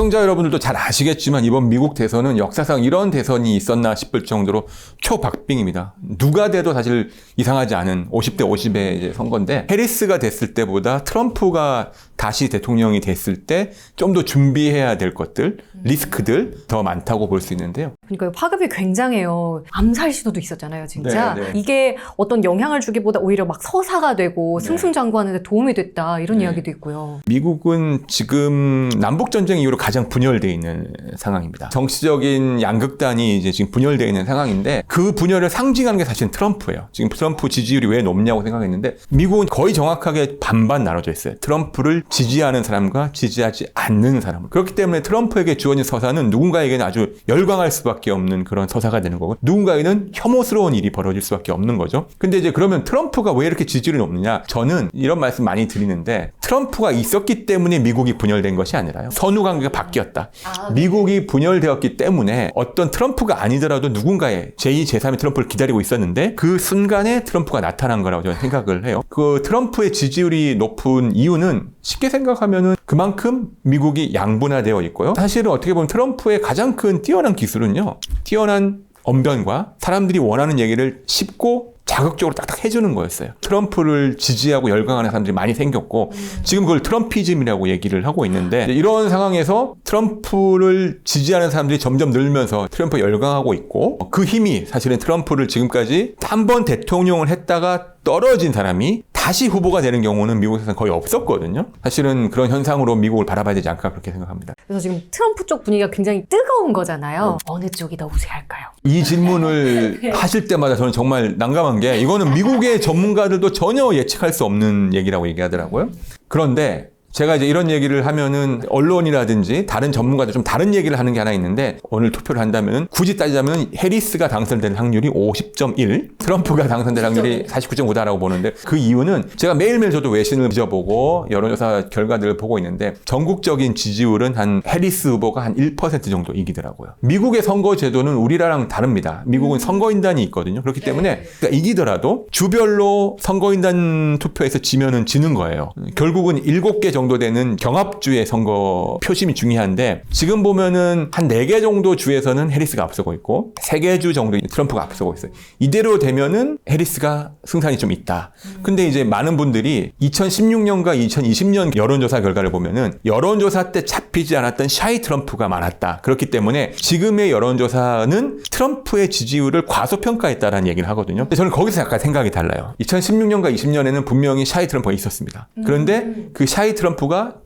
시청자 여러분들도 잘 아시겠지만 이번 미국 대선은 역사상 이런 대선이 있었나 싶을 정도로 초박빙입니다. 누가 돼도 사실 이상하지 않은 50대 50의 이제 선거인데 해리스가 됐을 때보다 트럼프가 다시 대통령이 됐을 때 좀 더 준비해야 될 것들, 리스크들 더 많다고 볼 수 있는데요. 그러니까 파급이 굉장해요. 암살 시도도 있었잖아요, 진짜. 네. 이게 어떤 영향을 주기보다 오히려 막 서사가 되고 승승장구하는 데 도움이 됐다 이런 이야기도 있고요. 미국은 지금 남북전쟁 이후로 가장 분열되어 있는 상황입니다. 정치적인 양극단이 이제 지금 분열되어 있는 상황인데 그 분열을 상징하는 게 사실은 트럼프예요. 지금 트럼프 지지율이 왜 높냐고 생각했는데 미국은 거의 정확하게 반반 나눠져 있어요. 트럼프를 지지하는 사람과 지지하지 않는 사람. 그렇기 때문에 트럼프에게 주어진 서사는 누군가에게는 아주 열광할 수밖에 없는 그런 서사가 되는 거고 누군가에는 혐오스러운 일이 벌어질 수밖에 없는 거죠. 근데 이제 그러면 트럼프가 왜 이렇게 지지율이 높느냐? 저는 이런 말씀 많이 드리는데 트럼프가 있었기 때문에 미국이 분열된 것이 아니라요. 선후 관계가 바뀌었다. 미국이 분열되었기 때문에 어떤 트럼프가 아니더라도 누군가의 제2, 제3의 트럼프를 기다리고 있었는데 그 순간에 트럼프가 나타난 거라고 저는 생각을 해요. 그 트럼프의 지지율이 높은 이유는 쉽게 생각하면은 그만큼 미국이 양분화되어 있고요. 사실은 어떻게 보면 트럼프의 가장 큰 뛰어난 기술은요. 뛰어난 언변과 사람들이 원하는 얘기를 쉽고 자극적으로 딱딱 해주는 거였어요. 트럼프를 지지하고 열광하는 사람들이 많이 생겼고 지금 그걸 트럼피즘이라고 얘기를 하고 있는데 이런 상황에서 트럼프를 지지하는 사람들이 점점 늘면서 트럼프에 열광하고 있고 그 힘이 사실은 트럼프를 지금까지 한 번 대통령을 했다가 떨어진 사람이 다시 후보가 되는 경우는 미국에서는 거의 없었거든요. 사실은 그런 현상으로 미국을 바라봐야 되지 않을까 그렇게 생각합니다. 그래서 지금 트럼프 쪽 분위기가 굉장히 뜨거운 거잖아요. 어느 쪽이 더 우세할까요? 이 질문을 하실 때마다 저는 정말 난감한 게 이거는 미국의 전문가들도 전혀 예측할 수 없는 얘기라고 얘기하더라고요. 그런데 제가 이제 이런 얘기를 하면은 언론이라든지 다른 전문가들 좀 다른 얘기를 하는 게 하나 있는데 오늘 투표를 한다면은 굳이 따지자면 해리스가 당선될 확률이 50.1, 트럼프가 당선될 확률이 49.5다라고 보는데 그 이유는 제가 매일매일 저도 외신을 뒤져보고 여론조사 결과들을 보고 있는데 전국적인 지지율은 한 해리스 후보가 한 1% 정도 이기더라고요. 미국의 선거 제도는 우리랑 다릅니다. 미국은 선거인단이 있거든요. 그렇기 때문에 그러니까 이기더라도 주별로 선거인단 투표에서 지면은 지는 거예요. 결국은 7개 정도 되는 경합주의 선거 표심이 중요한데 지금 보면은 한 4개 정도 주에서는 해리스가 앞서고 있고 3개 주 정도 트럼프가 앞서고 있어요. 이대로 되면은 해리스가 승산이 좀 있다. 근데 이제 많은 분들이 2016년과 2020년 여론조사 결과를 보면은 여론조사 때 잡히지 않았던 샤이 트럼프가 많았다. 그렇기 때문에 지금의 여론조사는 트럼프의 지지율을 과소평가했다라는 얘기를 하거든요. 근데 저는 거기서 약간 생각이 달라요. 2016년과 20년에는 분명히 샤이 트럼프가 있었습니다. 그런데 그 샤이 트럼프가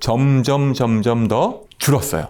점점 더 줄었어요.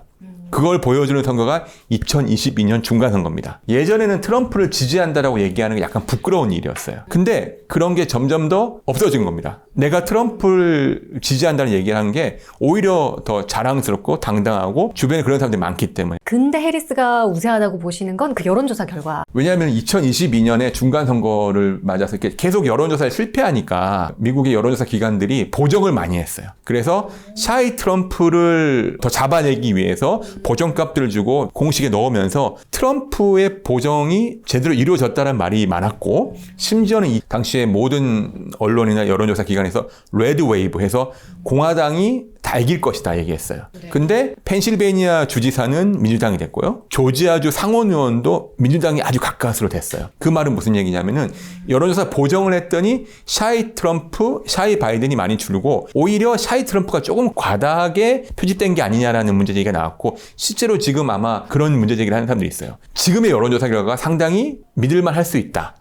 그걸 보여주는 선거가 2022년 중간선거입니다. 예전에는 트럼프를 지지한다라고 얘기하는 게 약간 부끄러운 일이었어요. 근데 그런 게 점점 더 없어진 겁니다. 내가 트럼프를 지지한다는 얘기를 하는 게 오히려 더 자랑스럽고 당당하고 주변에 그런 사람들이 많기 때문에. 근데 해리스가 우세하다고 보시는 건 그 여론조사 결과. 왜냐하면 2022년에 중간선거를 맞아서 이렇게 계속 여론조사에 실패하니까 미국의 여론조사 기관들이 보정을 많이 했어요. 그래서 샤이 트럼프를 더 잡아내기 위해서 보정값들을 주고 공식에 넣으면서 트럼프의 보정이 제대로 이루어졌다는 말이 많았고 심지어는 이 당시에 모든 언론이나 여론조사 기관에서 레드 웨이브 해서 공화당이 다 이길 것이다 얘기했어요. 근데 펜실베이니아 주지사는 민주당이 됐고요. 조지아주 상원의원도 민주당이 아주 가까스로 됐어요. 그 말은 무슨 얘기냐면은 여론조사 보정을 했더니 샤이 트럼프, 샤이 바이든이 많이 줄고 오히려 샤이 트럼프가 조금 과다하게 표집된 게 아니냐라는 문제제기가 나왔고 실제로 지금 아마 그런 문제제기를 하는 사람들이 있어요. 지금의 여론조사 결과가 상당히 믿을만 할 수 있다.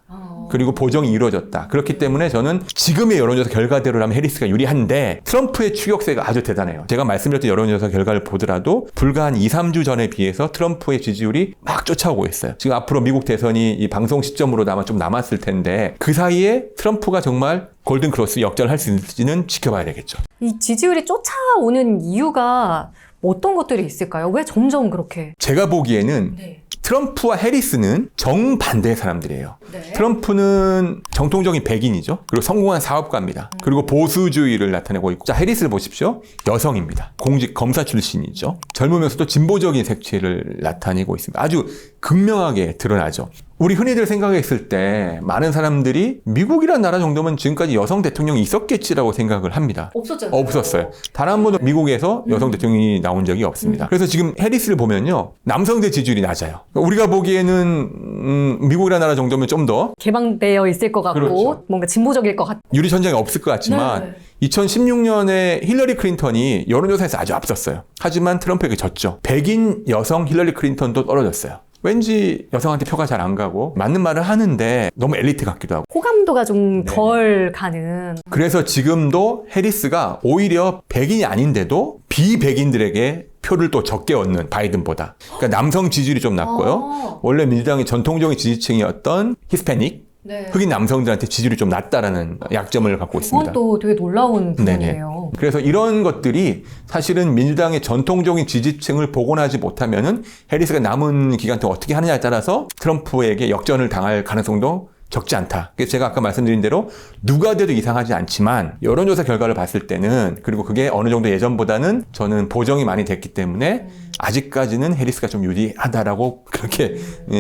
그리고 보정이 이루어졌다. 그렇기 때문에 저는 지금의 여론조사 결과대로라면 해리스가 유리한데 트럼프의 추격세가 아주 대단해요. 제가 말씀드렸던 여론조사 결과를 보더라도 불과 한 2, 3주 전에 비해서 트럼프의 지지율이 막 쫓아오고 있어요. 지금 앞으로 미국 대선이 이 방송 시점으로 아마 좀 남았을 텐데 그 사이에 트럼프가 정말 골든크로스 역전할 수 있을지는 지켜봐야 되겠죠. 이 지지율이 쫓아오는 이유가 어떤 것들이 있을까요? 왜 점점 그렇게? 제가 보기에는 트럼프와 해리스는 정반대의 사람들이에요. 트럼프는 정통적인 백인이죠. 그리고 성공한 사업가입니다. 그리고 보수주의를 나타내고 있고 자 해리스를 보십시오. 여성입니다. 공직 검사 출신이죠. 젊으면서도 진보적인 색채를 나타내고 있습니다. 아주 극명하게 드러나죠. 우리 흔히들 생각했을 때 많은 사람들이 미국이라는 나라 정도면 지금까지 여성 대통령이 있었겠지라고 생각을 합니다. 없었잖아요. 없었어요. 단 한 번도 미국에서 여성 대통령이 나온 적이 없습니다. 그래서 지금 해리스를 보면요. 남성들 지지율이 낮아요. 우리가 보기에는 미국이라는 나라 정도면 좀 더 개방되어 있을 것 같고 그렇죠. 뭔가 진보적일 것 같고 유리천장이 없을 것 같지만 2016년에 힐러리 클린턴이 여론조사에서 아주 앞섰어요. 하지만 트럼프에게 졌죠. 백인 여성 힐러리 클린턴도 떨어졌어요. 왠지 여성한테 표가 잘 안 가고 맞는 말을 하는데 너무 엘리트 같기도 하고. 호감도가 좀 덜 가는. 그래서 지금도 해리스가 오히려 백인이 아닌데도 비백인들에게 표를 또 적게 얻는 바이든보다. 그러니까 남성 지지율이 좀 낮고요. 원래 민주당의 전통적인 지지층이었던 히스패닉, 흑인 남성들한테 지지율이 좀 낮다라는 약점을 갖고 있습니다. 그건 또 되게 놀라운 부분이에요. 그래서 이런 것들이 사실은 민주당의 전통적인 지지층을 복원하지 못하면은 해리스가 남은 기간 동안 어떻게 하느냐에 따라서 트럼프에게 역전을 당할 가능성도 적지 않다. 그래서 제가 아까 말씀드린 대로 누가 돼도 이상하지 않지만 여론조사 결과를 봤을 때는 그리고 그게 어느 정도 예전보다는 저는 보정이 많이 됐기 때문에 아직까지는 해리스가 좀 유리하다라고 그렇게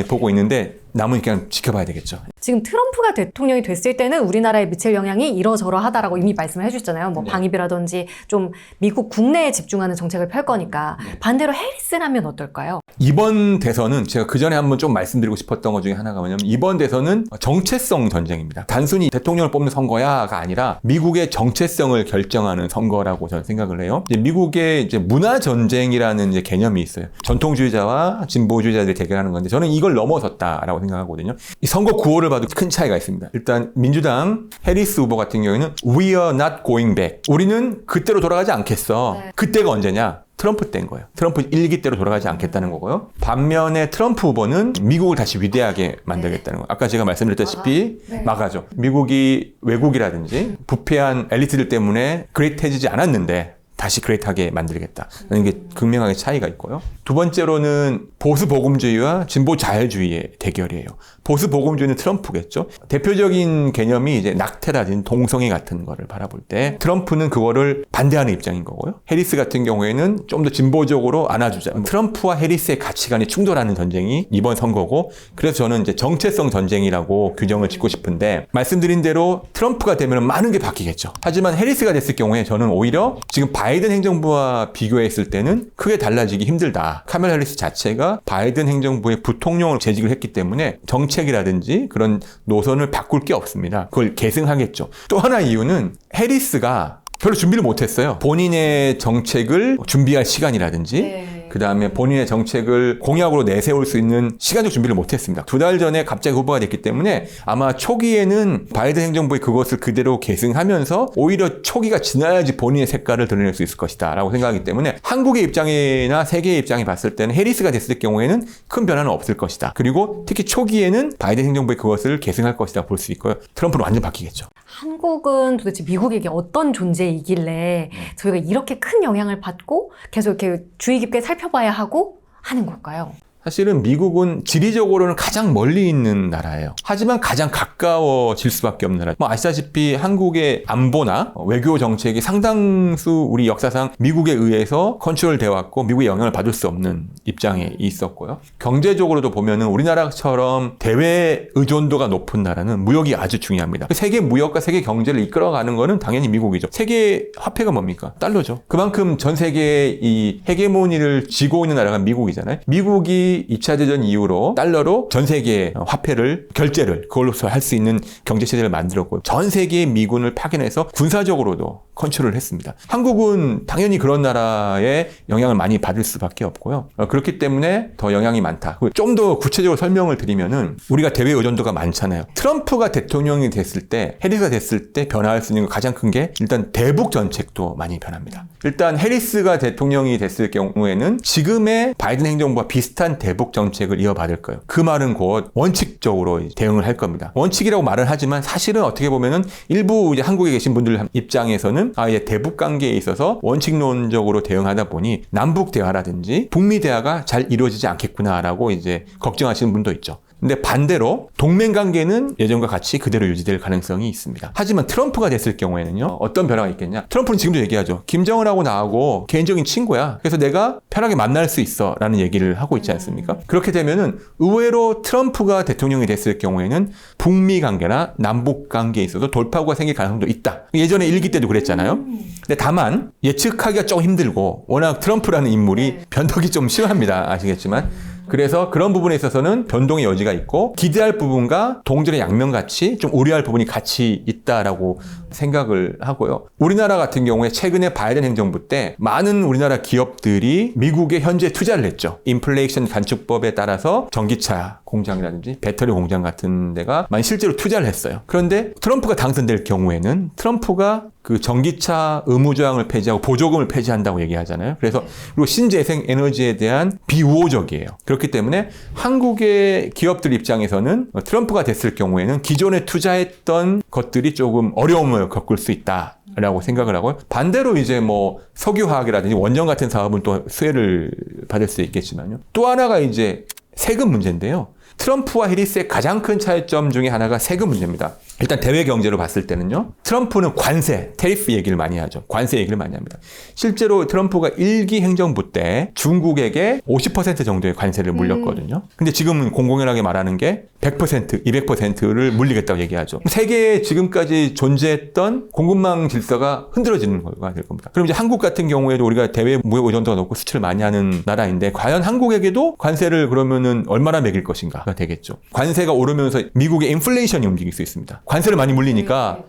보고 있는데 남은 그냥 지켜봐야 되겠죠. 지금 트럼프가 대통령이 됐을 때는 우리나라에 미칠 영향이 이러저러하다라고 이미 말씀을 해주셨잖아요. 뭐 방위비라든지 좀 미국 국내에 집중하는 정책을 펼 거니까 반대로 해리스라면 어떨까요? 이번 대선은 제가 그 전에 한번 좀 말씀드리고 싶었던 것 중에 하나가 뭐냐면 이번 대선은 정체성 전쟁입니다. 단순히 대통령을 뽑는 선거야가 아니라 미국의 정체성을 결정하는 선거라고 저는 생각을 해요. 이제 미국의 이제 문화 전쟁이라는 이제 개념이 있어요. 전통주의자와 진보주의자들이 대결하는 건데 저는 이걸 넘어섰다라고 생각하거든요. 이 선거 구호를 봐도 큰 차이가 있습니다. 일단 민주당 해리스 후보 같은 경우에는 We are not going back. 우리는 그때로 돌아가지 않겠어. 그때가 언제냐? 트럼프 때인 거예요. 트럼프 1기 때로 돌아가지 않겠다는 거고요. 반면에 트럼프 후보는 미국을 다시 위대하게 만들겠다는 거예요. 아까 제가 말씀드렸다시피 막아죠. 미국이 외국이라든지 부패한 엘리트들 때문에 그레이트해지지 않았는데 다시 그레이트하게 만들겠다. 이게 극명하게 차이가 있고요. 두 번째로는 보수 복음주의와 진보 자유주의의 대결이에요. 보수 복음주의는 트럼프겠죠. 대표적인 개념이 이제 낙태라든지 동성애 같은 거를 바라볼 때 트럼프는 그거를 반대하는 입장인 거고요. 해리스 같은 경우에는 좀 더 진보적으로 안아주자. 트럼프와 해리스의 가치관이 충돌하는 전쟁이 이번 선거고 그래서 저는 이제 정체성 전쟁이라고 규정을 짓고 싶은데 말씀드린 대로 트럼프가 되면 많은 게 바뀌겠죠. 하지만 해리스가 됐을 경우에 저는 오히려 지금 바이든 행정부와 비교했을 때는 크게 달라지기 힘들다. 카멜라 해리스 자체가 바이든 행정부의 부통령을 재직을 했기 때문에 정책이라든지 그런 노선을 바꿀 게 없습니다. 그걸 계승하겠죠. 또 하나 이유는 해리스가 별로 준비를 못했어요. 본인의 정책을 준비할 시간이라든지 그 다음에 본인의 정책을 공약으로 내세울 수 있는 시간적 준비를 못했습니다. 2달 전에 갑자기 후보가 됐기 때문에 아마 초기에는 바이든 행정부의 그것을 그대로 계승하면서 오히려 초기가 지나야지 본인의 색깔을 드러낼 수 있을 것이다 라고 생각하기 때문에 한국의 입장이나 세계의 입장이 봤을 때는 해리스가 됐을 경우에는 큰 변화는 없을 것이다. 그리고 특히 초기에는 바이든 행정부의 그것을 계승할 것이다 볼 수 있고요. 트럼프는 완전 바뀌겠죠. 한국은 도대체 미국에게 어떤 존재이길래 저희가 이렇게 큰 영향을 받고 계속 이렇게 주의 깊게 살펴봐야 하고 하는 걸까요? 사실은 미국은 지리적으로는 가장 멀리 있는 나라예요. 하지만 가장 가까워질 수밖에 없는 나라. 아시다시피 한국의 안보나 외교 정책이 상당수 우리 역사상 미국에 의해서 컨트롤돼 왔고 미국의 영향을 받을 수 없는 입장에 있었고요. 경제적으로도 보면은 우리나라처럼 대외 의존도가 높은 나라는 무역이 아주 중요합니다. 세계 무역과 세계 경제를 이끌어가는 거는 당연히 미국이죠. 세계 화폐가 뭡니까? 달러죠. 그만큼 전 세계의 이 헤게모니를 쥐고 있는 나라가 미국이잖아요. 미국이 2차 대전 이후로 달러로 전 세계 화폐를 결제를 그걸로서 할 수 있는 경제 체제를 만들었고요. 전 세계의 미군을 파견해서 군사적으로도 컨트롤을 했습니다. 한국은 당연히 그런 나라에 영향을 많이 받을 수밖에 없고요. 그렇기 때문에 더 영향이 많다. 좀 더 구체적으로 설명을 드리면은 우리가 대외 의존도가 많잖아요. 트럼프가 대통령이 됐을 때, 해리스가 됐을 때 변화할 수 있는 가장 큰 게 일단 대북 정책도 많이 변합니다. 일단 해리스가 대통령이 됐을 경우에는 지금의 바이든 행정부와 비슷한 대북 정책을 이어받을 거예요. 그 말은 곧 원칙적으로 대응을 할 겁니다. 원칙이라고 말을 하지만 사실은 어떻게 보면은 일부 이제 한국에 계신 분들 입장에서는 이제 대북 관계에 있어서 원칙론적으로 대응하다 보니 남북 대화라든지 북미 대화가 잘 이루어지지 않겠구나라고 이제 걱정하시는 분도 있죠. 근데 반대로 동맹 관계는 예전과 같이 그대로 유지될 가능성이 있습니다. 하지만 트럼프가 됐을 경우에는요, 어떤 변화가 있겠냐? 트럼프는 지금도 얘기하죠. 김정은하고 나하고 개인적인 친구야. 그래서 내가 편하게 만날 수 있어. 라는 얘기를 하고 있지 않습니까? 그렇게 되면은 의외로 트럼프가 대통령이 됐을 경우에는 북미 관계나 남북 관계에 있어서 돌파구가 생길 가능성도 있다. 예전에 일기 때도 그랬잖아요. 근데 다만 예측하기가 좀 힘들고 워낙 트럼프라는 인물이 변덕이 좀 심합니다. 아시겠지만. 그래서 그런 부분에 있어서는 변동의 여지가 있고 기대할 부분과 동전의 양면같이 좀 우려할 부분이 같이 있다라고 생각을 하고요. 우리나라 같은 경우에 최근에 바이든 행정부 때 많은 우리나라 기업들이 미국에 현재 투자를 했죠. 인플레이션 단축법에 따라서 전기차 공장이라든지 배터리 공장 같은 데가 많이 실제로 투자를 했어요. 그런데 트럼프가 당선될 경우에는 트럼프가 그 전기차 의무 조항을 폐지하고 보조금을 폐지한다고 얘기하잖아요. 그래서 그리고 신재생 에너지에 대한 비우호적이에요. 그렇기 때문에 한국의 기업들 입장에서는 트럼프가 됐을 경우에는 기존에 투자했던 것들이 조금 어려움을 겪을 수 있다. 라고 생각을 하고요. 반대로 이제 뭐 석유화학이라든지 원전 같은 사업은 또 수혜를 받을 수 있겠지만요. 또 하나가 이제 세금 문제인데요. 트럼프와 해리스의 가장 큰 차이점 중에 하나가 세금 문제입니다. 일단 대외 경제로 봤을 때는요. 트럼프는 관세, 테리프 얘기를 많이 하죠. 관세 얘기를 많이 합니다. 실제로 트럼프가 1기 행정부 때 중국에게 50% 정도의 관세를 물렸거든요. 근데 지금은 공공연하게 말하는 게 100%, 200%를 물리겠다고 얘기하죠. 세계에 지금까지 존재했던 공급망 질서가 흔들어지는 거가 될 겁니다. 그럼 이제 한국 같은 경우에도 우리가 대외 무역 의존도가 높고 수출을 많이 하는 나라인데 과연 한국에게도 관세를 그러면은 얼마나 매길 것인가가 되겠죠. 관세가 오르면서 미국의 인플레이션이 움직일 수 있습니다. 관세를 많이 물리니까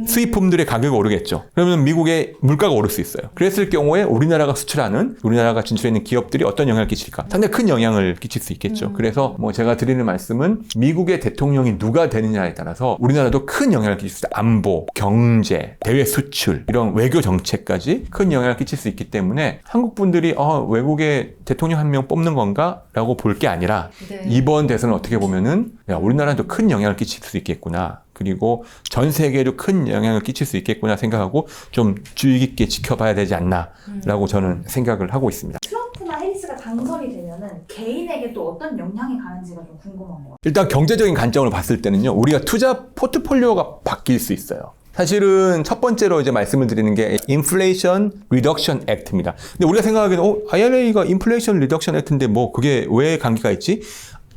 수입품들의 가격이 오르겠죠. 그러면 미국의 물가가 오를 수 있어요. 그랬을 경우에 우리나라가 수출하는, 우리나라가 진출해 있는 기업들이 어떤 영향을 끼칠까? 상당히 큰 영향을 끼칠 수 있겠죠. 그래서 뭐 제가 드리는 말씀은 미국의 대통령이 누가 되느냐에 따라서 우리나라도 큰 영향을 끼칠 수 있다. 안보, 경제, 대외 수출, 이런 외교 정책까지 큰 영향을 끼칠 수 있기 때문에 한국 분들이 외국의 대통령 한 명 뽑는 건가? 라고 볼 게 아니라 이번 대선을 어떻게 보면은 야, 우리나라도 큰 영향을 끼칠 수 있겠구나. 그리고 전 세계에도 큰 영향을 끼칠 수 있겠구나 생각하고 좀 주의 깊게 지켜봐야 되지 않나라고 저는 생각을 하고 있습니다. 트럼프나 해리스가 당선이 되면은 개인에게 또 어떤 영향이 가는지가 좀 궁금한 것 같아요. 일단 경제적인 관점으로 봤을 때는요. 우리가 투자 포트폴리오가 바뀔 수 있어요. 사실은 첫 번째로 이제 말씀을 드리는 게 Inflation Reduction Act입니다. 근데 우리가 생각하기에는 IRA가 Inflation Reduction Act인데 뭐 그게 왜 관계가 있지?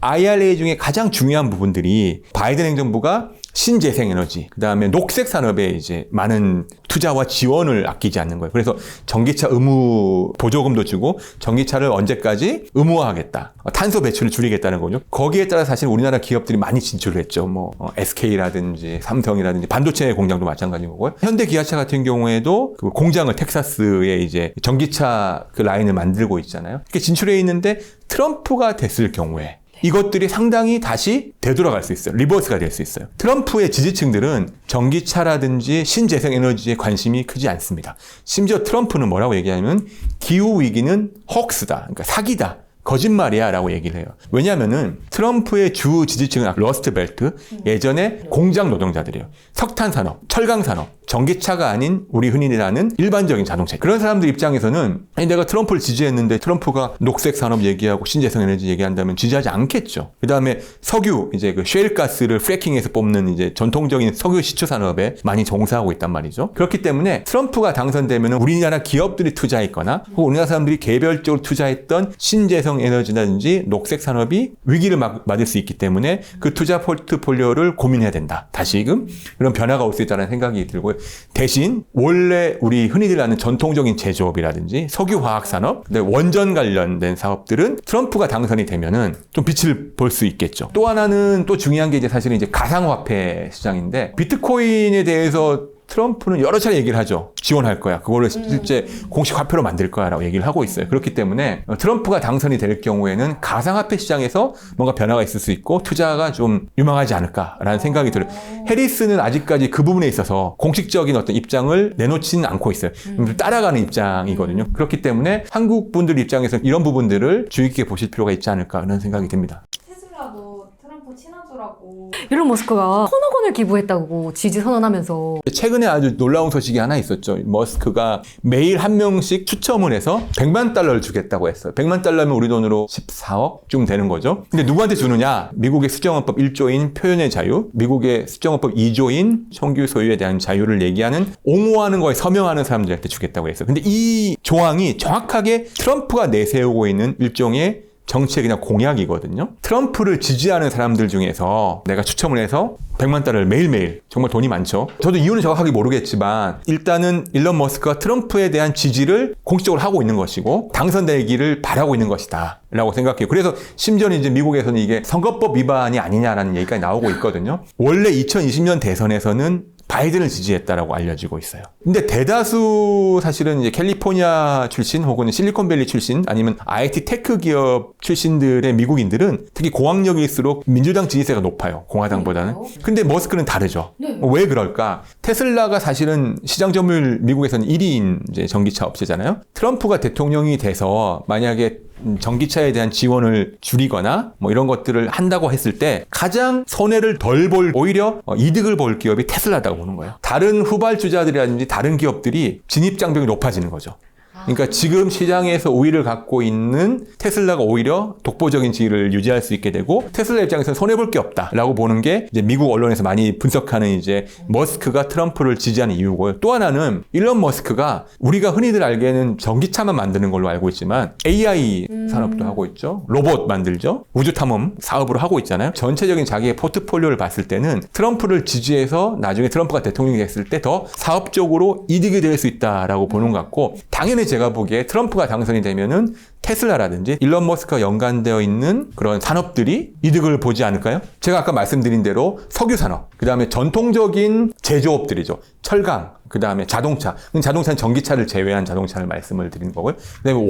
IRA 중에 가장 중요한 부분들이 바이든 행정부가 신재생에너지, 그 다음에 녹색 산업에 이제 많은 투자와 지원을 아끼지 않는 거예요. 그래서 전기차 의무 보조금도 주고 전기차를 언제까지 의무화하겠다. 탄소 배출을 줄이겠다는 거죠. 거기에 따라 사실 우리나라 기업들이 많이 진출을 했죠. 뭐 SK라든지 삼성이라든지 반도체 공장도 마찬가지인 거고요. 현대 기아차 같은 경우에도 그 공장을 텍사스에 이제 전기차 그 라인을 만들고 있잖아요. 이렇게 진출해 있는데 트럼프가 됐을 경우에 이것들이 상당히 다시 되돌아갈 수 있어요. 리버스가 될 수 있어요. 트럼프의 지지층들은 전기차라든지 신재생 에너지에 관심이 크지 않습니다. 심지어 트럼프는 뭐라고 얘기하냐면 기후위기는 헉스다. 그러니까 사기다. 거짓말이야 라고 얘기를 해요. 왜냐하면은 트럼프의 주 지지층은 러스트벨트, 예전에 공장 노동자들이에요. 석탄산업, 철강산업, 전기차가 아닌 우리 흔히라는 일반적인 자동차. 그런 사람들 입장에서는 아니 내가 트럼프를 지지했는데 트럼프가 녹색 산업 얘기하고 신재생 에너지 얘기한다면 지지하지 않겠죠. 그 다음에 석유, 이제 그 셰일가스를 프래킹해서 뽑는 이제 전통적인 석유 시추 산업에 많이 종사하고 있단 말이죠. 그렇기 때문에 트럼프가 당선되면 우리나라 기업들이 투자했거나 혹은 우리나라 사람들이 개별적으로 투자했던 신재생 에너지라든지 녹색 산업이 위기를 맞을 수 있기 때문에 그 투자 포트폴리오를 고민해야 된다. 다시금 그런 변화가 올 수 있다는 생각이 들고요. 대신 원래 우리 흔히들 아는 전통적인 제조업이라든지 석유화학 산업, 원전 관련된 사업들은 트럼프가 당선이 되면은 좀 빛을 볼 수 있겠죠. 또 하나는 또 중요한 게 이제 사실은 이제 가상화폐 시장인데 비트코인에 대해서 트럼프는 여러 차례 얘기를 하죠. 지원할 거야. 그거를 실제 공식 화폐로 만들 거야 라고 얘기를 하고 있어요. 그렇기 때문에 트럼프가 당선이 될 경우에는 가상화폐 시장에서 뭔가 변화가 있을 수 있고 투자가 좀 유망하지 않을까라는 생각이 들어요. 해리스는 아직까지 그 부분에 있어서 공식적인 어떤 입장을 내놓지는 않고 있어요. 따라가는 입장이거든요. 그렇기 때문에 한국 분들 입장에서 이런 부분들을 주의 깊게 보실 필요가 있지 않을까 라는 생각이 듭니다. 테슬라도 트럼프 친화적 하더라고. 일론 머스크가 1,000억 원을 기부했다고 지지 선언하면서 최근에 아주 놀라운 소식이 하나 있었죠. 머스크가 매일 한 명씩 추첨을 해서 100만 달러를 주겠다고 했어요. 100만 달러면 우리 돈으로 14억쯤 되는 거죠. 근데 누구한테 주느냐? 미국의 수정헌법 1조인 표현의 자유, 미국의 수정헌법 2조인 총기 소유에 대한 자유를 얘기하는 옹호하는 거에 서명하는 사람들한테 주겠다고 했어요. 근데 이 조항이 정확하게 트럼프가 내세우고 있는 일종의 정책이나 공약이거든요. 트럼프를 지지하는 사람들 중에서 내가 추첨을 해서 100만 달러를 매일매일, 정말 돈이 많죠. 저도 이유는 정확하게 모르겠지만 일단은 일론 머스크가 트럼프에 대한 지지를 공식적으로 하고 있는 것이고 당선되기를 바라고 있는 것이다 라고 생각해요. 그래서 심지어는 이제 미국에서는 이게 선거법 위반이 아니냐라는 얘기가 나오고 있거든요. 원래 2020년 대선에서는 바이든을 지지했다라고 알려지고 있어요. 근데 대다수 사실은 이제 캘리포니아 출신 혹은 실리콘밸리 출신 아니면 IT 테크 기업 출신들의 미국인들은 특히 고학력일수록 민주당 지지세가 높아요. 공화당보다는. 근데 머스크는 다르죠. 왜 그럴까? 테슬라가 사실은 시장 점유율 미국에서는 1위인 이제 전기차 업체잖아요. 트럼프가 대통령이 돼서 만약에 전기차에 대한 지원을 줄이거나 뭐 이런 것들을 한다고 했을 때 가장 손해를 덜 볼, 오히려 이득을 볼 기업이 테슬라다고 보는 거예요. 다른 후발주자들이라든지 다른 기업들이 진입장벽이 높아지는 거죠. 그러니까 지금 시장에서 우위를 갖고 있는 테슬라가 오히려 독보적인 지위를 유지할 수 있게 되고 테슬라 입장에서는 손해볼 게 없다라고 보는 게 이제 미국 언론에서 많이 분석하는 이제 머스크가 트럼프를 지지하는 이유고요. 또 하나는 일론 머스크가 우리가 흔히들 알기에는 전기차만 만드는 걸로 알고 있지만 AI 산업도 하고 있죠. 로봇 만들죠. 우주 탐험 사업으로 하고 있잖아요. 전체적인 자기의 포트폴리오를 봤을 때는 트럼프를 지지해서 나중에 트럼프가 대통령이 됐을 때 더 사업적으로 이득이 될 수 있다라고 보는 것 같고 당연히 제가 보기에 트럼프가 당선이 되면은 테슬라라든지 일론 머스크가 연관되어 있는 그런 산업들이 이득을 보지 않을까요? 제가 아까 말씀드린 대로 석유 산업, 그 다음에 전통적인 제조업들이죠. 철강, 그 다음에 자동차. 자동차는 전기차를 제외한 자동차를 말씀을 드리는 거고요. 그 다음에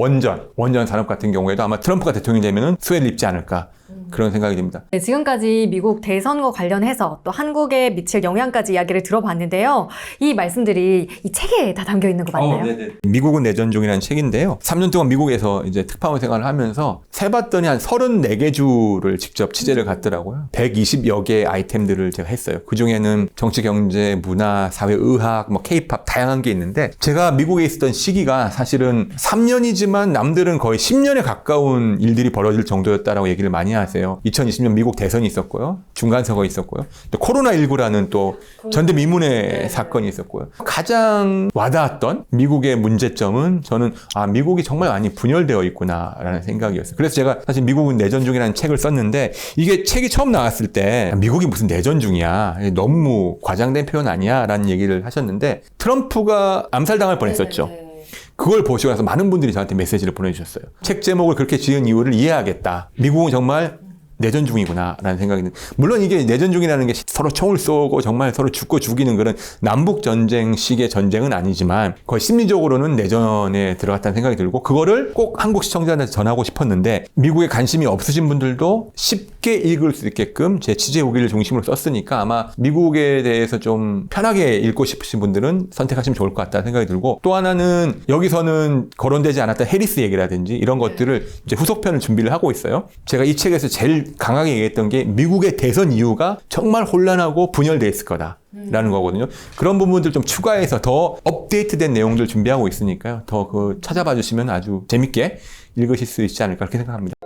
원전 산업 같은 경우에도 아마 트럼프가 대통령이 되면은 수혜를 입지 않을까. 그런 생각이 듭니다. 네, 지금까지 미국 대선과 관련해서 또 한국에 미칠 영향까지 이야기를 들어봤는데요. 이 말씀들이 이 책에 다 담겨 있는 거 맞나요? 네네. 미국은 내전 중이라는 책인데요. 3년 동안 미국에서 이제 특파원 생활을 하면서 세봤더니 한 34개 주를 직접 취재를 갔더라고요. 120여 개의 아이템들을 제가 했어요. 그 중에는 정치, 경제, 문화, 사회, 의학, 뭐 K-팝 다양한 게 있는데 제가 미국에 있었던 시기가 사실은 3년이지만 남들은 거의 10년에 가까운 일들이 벌어질 정도였다라고 얘기를 많이 하세요. 2020년 미국 대선이 있었고요. 중간선거 있었고요. 또 코로나19라는 또 전대미문의 사건이 있었고요. 가장 와닿았던 미국의 문제점은 저는 미국이 정말 많이 분열되어 있구나라는 생각이었어요. 그래서 제가 사실 미국은 내전 중이라는 책을 썼는데 이게 책이 처음 나왔을 때 미국이 무슨 내전 중이야. 너무 과장된 표현 아니야 라는 얘기를 하셨는데 트럼프가 암살당할 뻔했었죠. 그걸 보시고 나서 많은 분들이 저한테 메시지를 보내주셨어요. 책 제목을 그렇게 지은 이유를 이해하겠다. 미국은 정말 내전 중이구나 라는 생각이 드는데 물론 이게 내전 중이라는 게 서로 총을 쏘고 정말 서로 죽고 죽이는 그런 남북전쟁식의 전쟁은 아니지만 거의 심리적으로는 내전에 들어갔다는 생각이 들고 그거를 꼭 한국 시청자한테 전하고 싶었는데 미국에 관심이 없으신 분들도 쉽게 읽을 수 있게끔 제 취재 후기를 중심으로 썼으니까 아마 미국에 대해서 좀 편하게 읽고 싶으신 분들은 선택하시면 좋을 것 같다는 생각이 들고 또 하나는 여기서는 거론되지 않았던 해리스 얘기라든지 이런 것들을 이제 후속편을 준비를 하고 있어요. 제가 이 책에서 제일 강하게 얘기했던 게 미국의 대선 이후가 정말 혼란하고 분열돼 있을 거다라는 거거든요. 그런 부분들 좀 추가해서 더 업데이트된 내용들 준비하고 있으니까요. 더 찾아봐 주시면 아주 재밌게 읽으실 수 있지 않을까 그렇게 생각합니다.